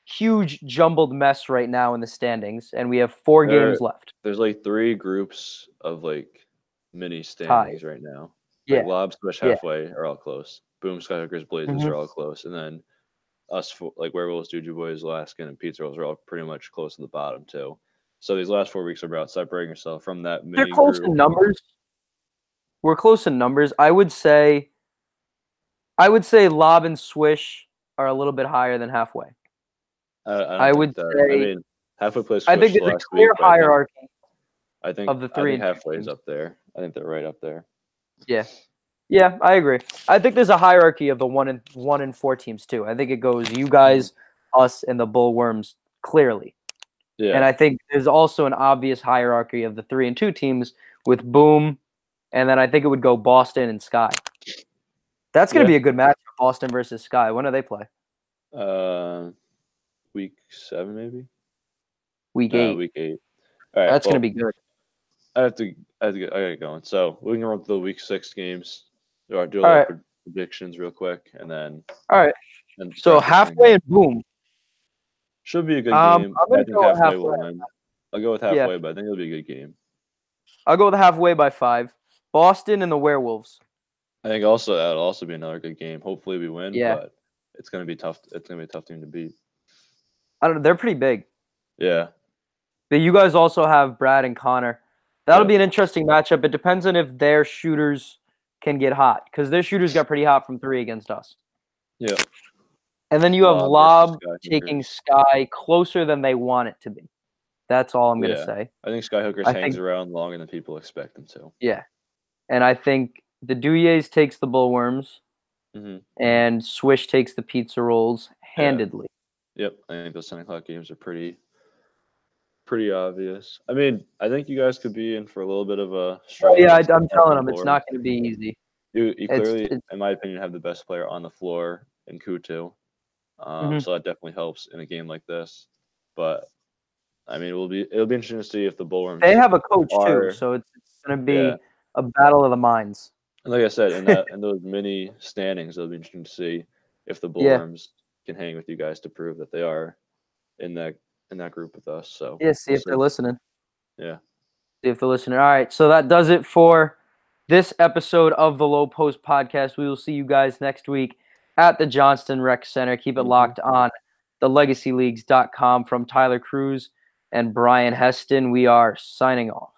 [SPEAKER 1] huge jumbled mess right now in the standings, and we have 4 games left.
[SPEAKER 2] There's like 3 groups of like mini standings right now.
[SPEAKER 1] Yeah.
[SPEAKER 2] Like Lob, Squish,
[SPEAKER 1] Yeah.
[SPEAKER 2] Halfway are all close. Boom, Skyhookers, Blazers
[SPEAKER 1] Mhm.
[SPEAKER 2] are all close, and then us like Werewolves, Juju Boys, Alaskan, and Pizza Rolls are all pretty much close to the bottom too. So these last 4 weeks are about separating yourself from that
[SPEAKER 1] They're
[SPEAKER 2] mini
[SPEAKER 1] close
[SPEAKER 2] group.
[SPEAKER 1] in numbers. We're close in numbers. I would say Lob and Swish are a little bit higher than Halfway.
[SPEAKER 2] I
[SPEAKER 1] would
[SPEAKER 2] think that. I
[SPEAKER 1] say
[SPEAKER 2] mean, Halfway plays
[SPEAKER 1] I think
[SPEAKER 2] Squish
[SPEAKER 1] there's a
[SPEAKER 2] last
[SPEAKER 1] clear
[SPEAKER 2] week, but
[SPEAKER 1] hierarchy
[SPEAKER 2] I think
[SPEAKER 1] of the 3 and 2
[SPEAKER 2] Halfway is
[SPEAKER 1] teams.
[SPEAKER 2] up there. I think they're right up there.
[SPEAKER 1] Yeah. Yeah, I agree. I think there's a hierarchy of the 1 and 4 teams too. I think it goes you guys, us, and the Bullworms clearly.
[SPEAKER 2] Yeah.
[SPEAKER 1] And I think there's also an obvious hierarchy of the 3 and 2 teams with Boom, and then I think it would go Boston and Sky. That's going to be a good matchup, Boston versus Sky. When do they play?
[SPEAKER 2] Week 7 maybe.
[SPEAKER 1] Week 8.
[SPEAKER 2] Week 8. All right.
[SPEAKER 1] That's going to be good.
[SPEAKER 2] I gotta get going. So we can run through the week 6 games. Do a
[SPEAKER 1] All right.
[SPEAKER 2] predictions real quick, and then.
[SPEAKER 1] All right.
[SPEAKER 2] And
[SPEAKER 1] so Halfway and Boom.
[SPEAKER 2] Should be a good game.
[SPEAKER 1] I'm gonna
[SPEAKER 2] I think
[SPEAKER 1] go
[SPEAKER 2] Halfway will win. I'll go with Halfway, but I think it'll be a good game.
[SPEAKER 1] I'll go with Halfway by 5. Boston and the Werewolves.
[SPEAKER 2] I think also that'll also be another good game. Hopefully we win,
[SPEAKER 1] Yeah.
[SPEAKER 2] but it's gonna be tough. It's gonna be a tough team to beat.
[SPEAKER 1] I don't know. They're pretty big.
[SPEAKER 2] Yeah.
[SPEAKER 1] But you guys also have Brad and Connor. That'll be an interesting matchup. It depends on if their shooters can get hot, because their shooters got pretty hot from 3 against us.
[SPEAKER 2] Yeah.
[SPEAKER 1] And then you have Lob taking Sky closer than they want it to be. That's all I'm going to say.
[SPEAKER 2] I think Skyhookers hangs around longer than people expect them to.
[SPEAKER 1] Yeah. And I think the Duyes takes the Bullworms, and Swish takes the Pizza Rolls handedly.
[SPEAKER 2] Yep. I think those 10 o'clock games are pretty obvious. I mean, I think you guys could be in for a little bit of a struggle.
[SPEAKER 1] Yeah, I'm telling them it's not going to be easy.
[SPEAKER 2] You clearly, in my opinion, have the best player on the floor in Kutu. So that definitely helps in a game like this. But I mean, it'll be interesting to see if the Bullworms.
[SPEAKER 1] They have a coach too, so it's going to be a battle of the minds.
[SPEAKER 2] And like I said, in those mini standings, it'll be interesting to see if the Bullworms can hang with you guys to prove that they are in that group with us. So
[SPEAKER 1] see if they're listening.
[SPEAKER 2] Yeah.
[SPEAKER 1] See if they're listening. All right, so that does it for this episode of the Low Post Podcast. We will see you guys next week at the Johnston Rec Center. Keep it locked on thelegacyleagues.com. From Tyler Krusz and Brian Heston, we are signing off.